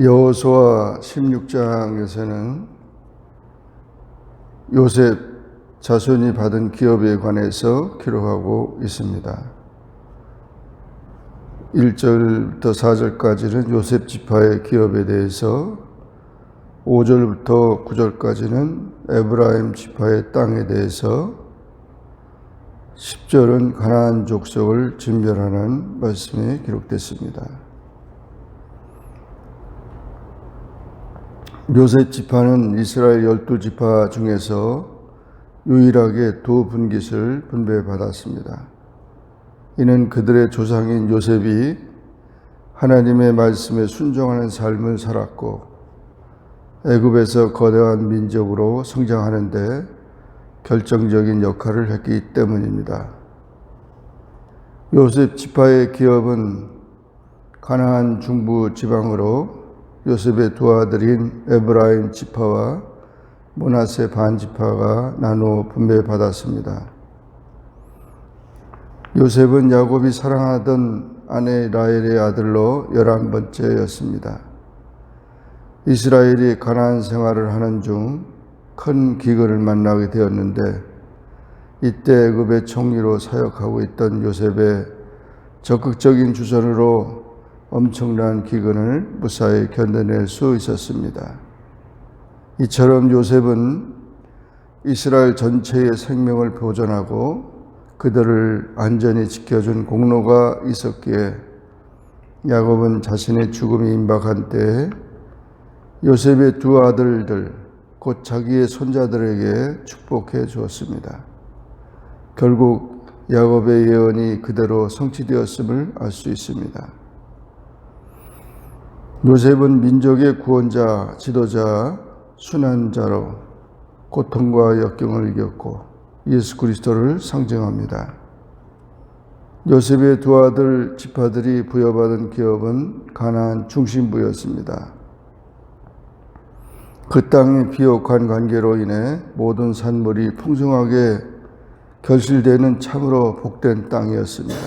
여호수아 16장에서는 요셉 자손이 받은 기업에 관해서 기록하고 있습니다. 1절부터 4절까지는 요셉 지파의 기업에 대해서, 5절부터 9절까지는 에브라임 지파의 땅에 대해서, 10절은 가나안 족속을 진멸하는 말씀이 기록됐습니다. 요셉 지파는 이스라엘 12지파 중에서 유일하게 두 분깃을 분배받았습니다. 이는 그들의 조상인 요셉이 하나님의 말씀에 순종하는 삶을 살았고 애굽에서 거대한 민족으로 성장하는 데 결정적인 역할을 했기 때문입니다. 요셉 지파의 기업은 가나안 중부 지방으로 요셉의 두 아들인 에브라임 지파와 므낫세 반지파가 나누어 분배받았습니다. 요셉은 야곱이 사랑하던 아내 라헬의 아들로 11번째였습니다. 이스라엘이 가나안 생활을 하는 중 큰 기근을 만나게 되었는데, 이때 애굽의 총리로 사역하고 있던 요셉의 적극적인 주선으로 엄청난 기근을 무사히 견뎌낼 수 있었습니다. 이처럼 요셉은 이스라엘 전체의 생명을 보존하고 그들을 안전히 지켜준 공로가 있었기에 야곱은 자신의 죽음이 임박한 때에 요셉의 두 아들들, 곧 자기의 손자들에게 축복해 주었습니다. 결국 야곱의 예언이 그대로 성취되었음을 알 수 있습니다. 요셉은 민족의 구원자, 지도자, 순환자로 고통과 역경을 이겼고 예수 그리스도를 상징합니다. 요셉의 두 아들 지파들이 부여받은 기업은 가나안 중심부였습니다. 그 땅의 비옥한 관계로 인해 모든 산물이 풍성하게 결실되는 참으로 복된 땅이었습니다.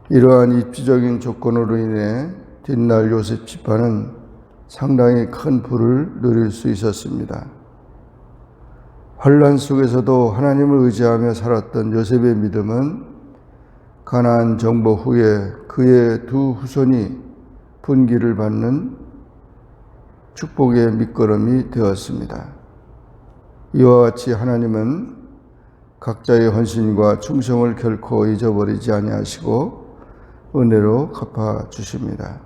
이러한 입지적인 조건으로 인해 뒷날 요셉 지파는 상당히 큰 부를 누릴 수 있었습니다. 환난 속에서도 하나님을 의지하며 살았던 요셉의 믿음은 가나안 정복 후에 그의 두 후손이 분기를 받는 축복의 밑거름이 되었습니다. 이와 같이 하나님은 각자의 헌신과 충성을 결코 잊어버리지 아니하시고 은혜로 갚아주십니다.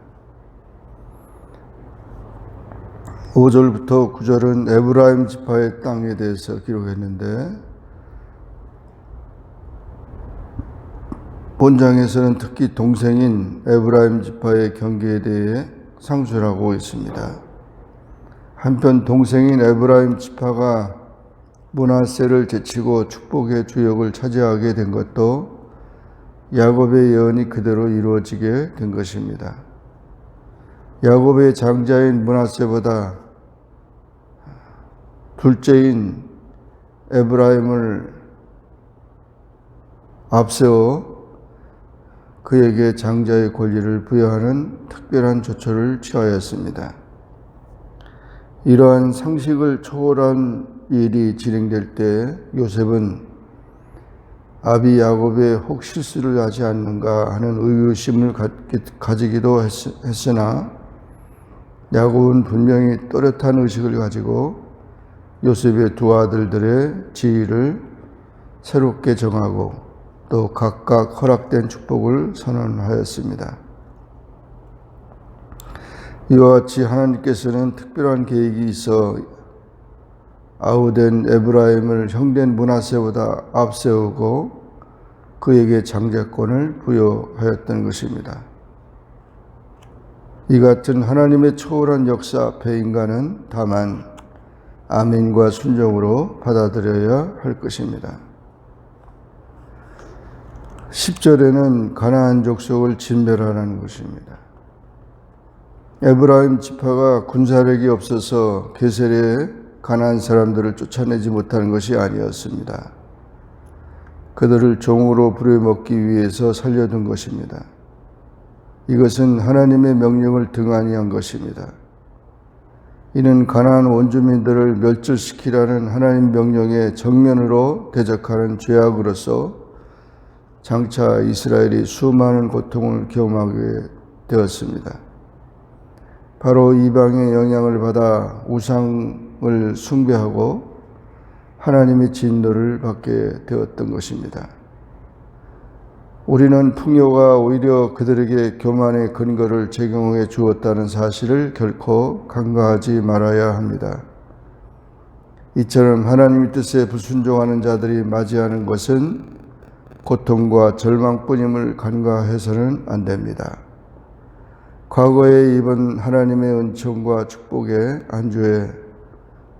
5절부터 9절은 에브라임 지파의 땅에 대해서 기록했는데, 본장에서는 특히 동생인 에브라임 지파의 경계에 대해 상술하고 있습니다. 한편 동생인 에브라임 지파가 므낫세를 제치고 축복의 주역을 차지하게 된 것도 야곱의 예언이 그대로 이루어지게 된 것입니다. 야곱의 장자인 므낫세보다 둘째인 에브라임을 앞세워 그에게 장자의 권리를 부여하는 특별한 조처를 취하였습니다. 이러한 상식을 초월한 일이 진행될 때 요셉은 아비 야곱의 혹 실수를 하지 않는가 하는 의구심을 가지기도 했으나 야곱은 분명히 또렷한 의식을 가지고 요셉의 두 아들들의 지위를 새롭게 정하고 또 각각 허락된 축복을 선언하였습니다. 이와 같이 하나님께서는 특별한 계획이 있어 아우된 에브라임을 형된 므낫세보다 앞세우고 그에게 장자권을 부여하였던 것입니다. 이 같은 하나님의 초월한 역사 앞에 인간은 다만 아멘과 순종으로 받아들여야 할 것입니다. 10절에는 가나안 족속을 진멸하라는 것입니다. 에브라임 지파가 군사력이 없어서 게셀에 가나안 사람들을 쫓아내지 못하는 것이 아니었습니다. 그들을 종으로 부려먹기 위해서 살려둔 것입니다. 이것은 하나님의 명령을 등한히 한 것입니다. 이는 가나안 원주민들을 멸절시키라는 하나님 명령에 정면으로 대적하는 죄악으로서 장차 이스라엘이 수많은 고통을 경험하게 되었습니다. 바로 이방의 영향을 받아 우상을 숭배하고 하나님의 진노를 받게 되었던 것입니다. 우리는 풍요가 오히려 그들에게 교만의 근거를 제공해 주었다는 사실을 결코 간과하지 말아야 합니다. 이처럼 하나님의 뜻에 불순종하는 자들이 맞이하는 것은 고통과 절망뿐임을 간과해서는 안 됩니다. 과거에 입은 하나님의 은총과 축복에 안주해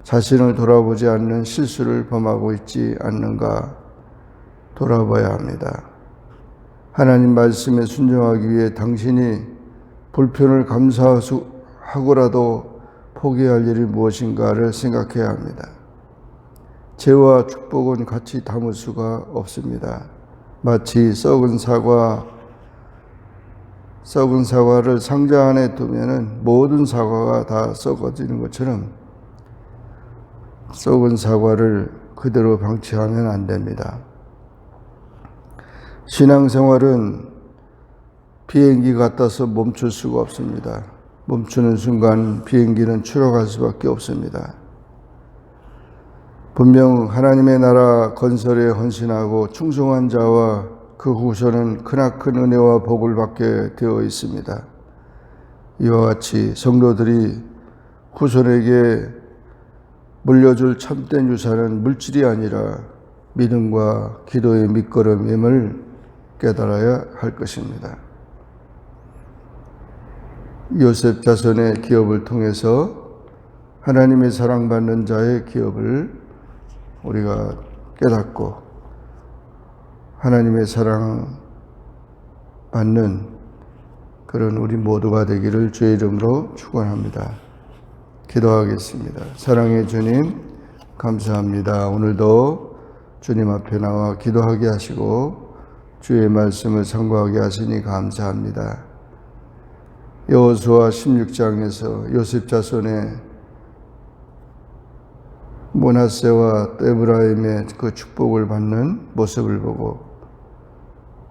자신을 돌아보지 않는 실수를 범하고 있지 않는가 돌아봐야 합니다. 하나님 말씀에 순종하기 위해 당신이 불편을 감수하고라도 포기할 일이 무엇인가를 생각해야 합니다. 죄와 축복은 같이 담을 수가 없습니다. 마치 썩은 사과를 상자 안에 두면은 모든 사과가 다 썩어지는 것처럼 썩은 사과를 그대로 방치하면 안 됩니다. 신앙생활은 비행기 같아서 멈출 수가 없습니다. 멈추는 순간 비행기는 추락할 수밖에 없습니다. 분명 하나님의 나라 건설에 헌신하고 충성한 자와 그 후손은 크나큰 은혜와 복을 받게 되어 있습니다. 이와 같이 성도들이 후손에게 물려줄 참된 유산은 물질이 아니라 믿음과 기도의 밑거름임을 깨달아야 할 것입니다. 요셉 자손의 기업을 통해서 하나님의 사랑받는 자의 기업을 우리가 깨닫고 하나님의 사랑받는 그런 우리 모두가 되기를 주의 이름으로 축원합니다. 기도하겠습니다. 사랑의 주님 감사합니다. 오늘도 주님 앞에 나와 기도하게 하시고 주의 말씀을 상고하게 하시니 감사합니다. 여호수아 16장에서 요셉 자손의 므낫세와 에브라임의 그 축복을 받는 모습을 보고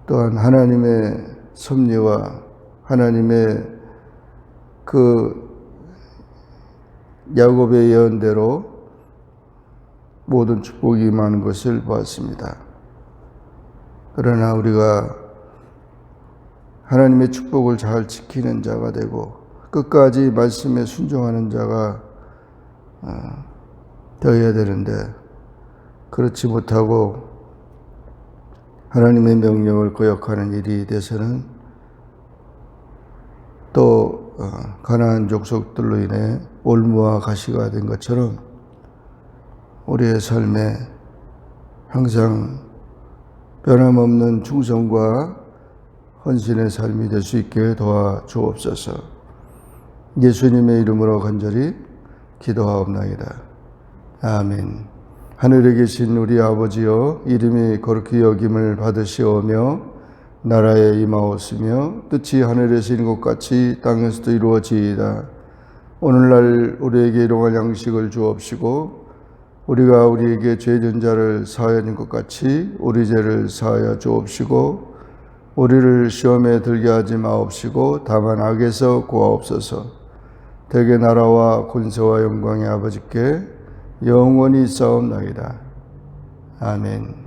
또한 하나님의 섭리와 하나님의 그 야곱의 예언대로 모든 축복이 임하는 것을 보았습니다. 그러나 우리가 하나님의 축복을 잘 지키는 자가 되고 끝까지 말씀에 순종하는 자가 되어야 되는데 그렇지 못하고 하나님의 명령을 거역하는 일이 돼서는 또 가나안 족속들로 인해 올무와 가시가 된 것처럼 우리의 삶에 항상 변함없는 충성과 헌신의 삶이 될 수 있게 도와주옵소서. 예수님의 이름으로 간절히 기도하옵나이다. 아멘. 하늘에 계신 우리 아버지여, 이름이 거룩히 여김을 받으시오며 나라에 임하옵시며 뜻이 하늘에서 이룬 것 같이 땅에서도 이루어지이다. 오늘날 우리에게 일용할 양식을 주옵시고 우리가 우리에게 죄진 자를 사하여 준 것 같이 우리 죄를 사하여 주옵시고 우리를 시험에 들게 하지 마옵시고 다만 악에서 구하옵소서. 대개 나라와 권세와 영광의 아버지께 영원히 싸움나이다. 아멘.